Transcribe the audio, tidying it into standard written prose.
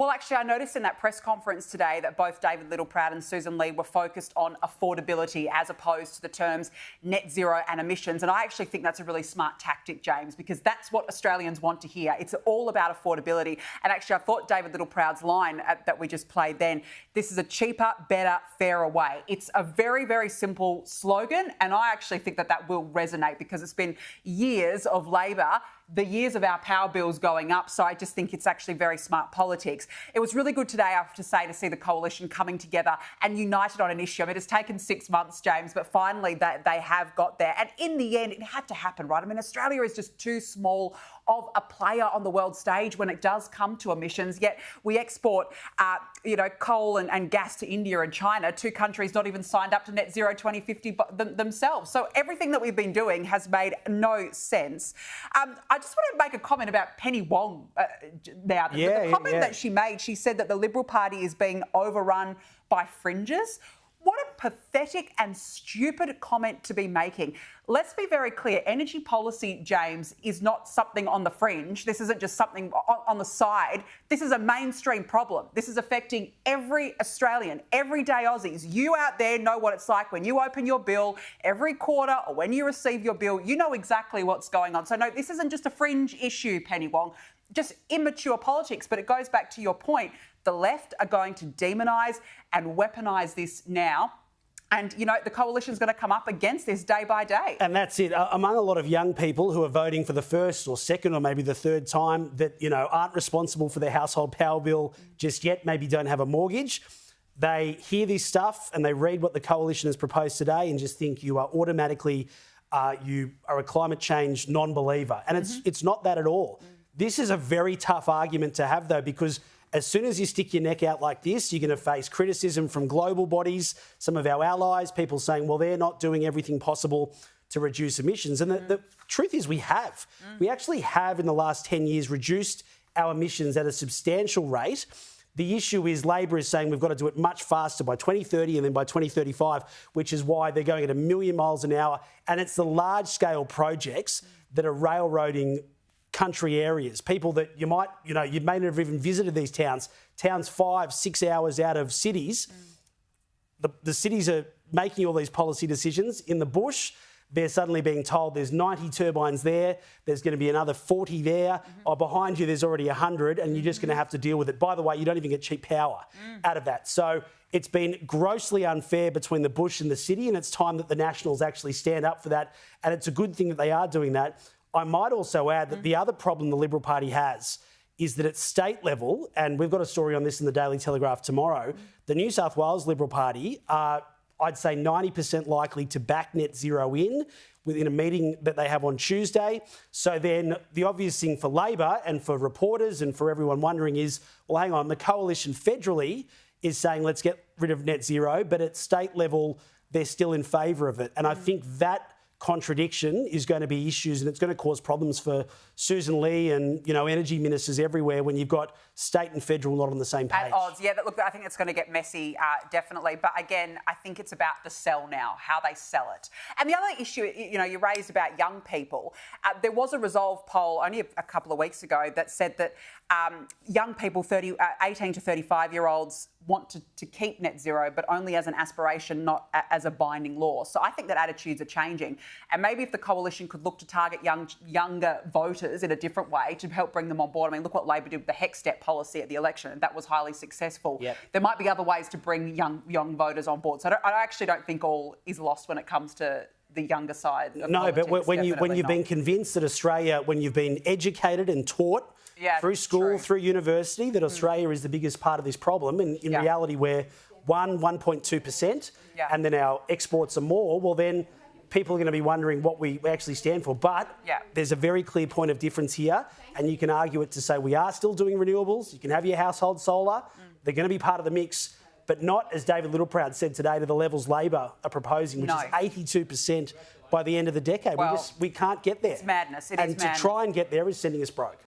Well, actually, I noticed in that press conference today that both David Littleproud and Sussan Ley were focused on affordability as opposed to the terms net zero and emissions. And I actually think that's a really smart tactic, James, because that's what Australians want to hear. It's all about affordability. And actually, I thought David Littleproud's line that we just played then, this is a cheaper, better, fairer way. It's a very, very simple slogan. And I actually think that that will resonate because it's been years of Labor, the years of our power bills going up. So I just think it's actually very smart politics. It was really good today, I have to say, to see the coalition coming together and united on an issue. I mean, it's taken 6 months, James, but finally they have got there. And in the end, it had to happen, right? I mean, Australia is just too small of a player on the world stage when it does come to emissions, yet we export, coal and gas to India and China, two countries not even signed up to net zero 2050 themselves. So everything that we've been doing has made no sense. I just want to make a comment about Penny Wong now. The comment that she made, she said that the Liberal Party is being overrun by fringes. What a pathetic and stupid comment to be making. Let's be very clear. Energy policy, James, is not something on the fringe. This isn't just something on the side. This is a mainstream problem. This is affecting every Australian, everyday Aussies. You out there know what it's like when you open your bill every quarter or when you receive your bill. You know exactly what's going on. So, no, this isn't just a fringe issue, Penny Wong. Just immature politics. But it goes back to your point. The left are going to demonise and weaponise this now. And, the coalition's going to come up against this day by day. And that's it. Among a lot of young people who are voting for the first or second or maybe the third time that, aren't responsible for their household power bill just yet, maybe don't have a mortgage, they hear this stuff and they read what the coalition has proposed today and just think you are automatically, you are a climate change non-believer. And it's not that at all. This is a very tough argument to have, though, because as soon as you stick your neck out like this, you're going to face criticism from global bodies, some of our allies, people saying, well, they're not doing everything possible to reduce emissions. And the truth is we have. We actually have, in the last 10 years, reduced our emissions at a substantial rate. The issue is Labor is saying we've got to do it much faster by 2030 and then by 2035, which is why they're going at 1 million miles an hour. And it's the large-scale projects that are railroading country areas, people that you may not have even visited these towns 5-6 hours out of cities. The cities are making all these policy decisions. In the bush, they're suddenly being told there's 90 turbines there, there's going to be another 40 there, or behind you there's already 100 and you're just going to have to deal with it. By the way, you don't even get cheap power out of that. So it's been grossly unfair between the bush and the city, and it's time that the Nationals actually stand up for that, and it's a good thing that they are doing that. I might also add that the other problem the Liberal Party has is that at state level, and we've got a story on this in the Daily Telegraph tomorrow, the New South Wales Liberal Party are, I'd say, 90% likely to back net zero within a meeting that they have on Tuesday. So then the obvious thing for Labor and for reporters and for everyone wondering is, well, hang on, the coalition federally is saying let's get rid of net zero, but at state level, they're still in favour of it. And I think that contradiction is going to be issues, and it's going to cause problems for Sussan Ley and, energy ministers everywhere when you've got state and federal not on the same page. At odds, yeah. Look, I think it's going to get messy, definitely. But again, I think it's about the sell now, how they sell it. And the other issue, you raised about young people. There was a Resolve poll only a couple of weeks ago that said that young people, 18 to 35-year-olds, want to keep net zero, but only as an aspiration, not as a binding law. So I think that attitudes are changing. And maybe if the coalition could look to target younger voters in a different way to help bring them on board. I mean, look what Labor did with the HEC step policy at the election, and that was highly successful. Yep. There might be other ways to bring young voters on board. So I actually don't think all is lost when it comes to the younger side of politics. But when you've been convinced that Australia, when you've been educated and taught through school, through university, that Australia is the biggest part of this problem, and in reality we're 1.2%, and then our exports are more, well then people are going to be wondering what we actually stand for. But there's a very clear point of difference here, and you can argue it to say we are still doing renewables. You can have your household solar. They're going to be part of the mix, but not, as David Littleproud said today, to the levels Labor are proposing, which is 82% by the end of the decade. We can't get there. It's madness. And to try and get there is sending us broke.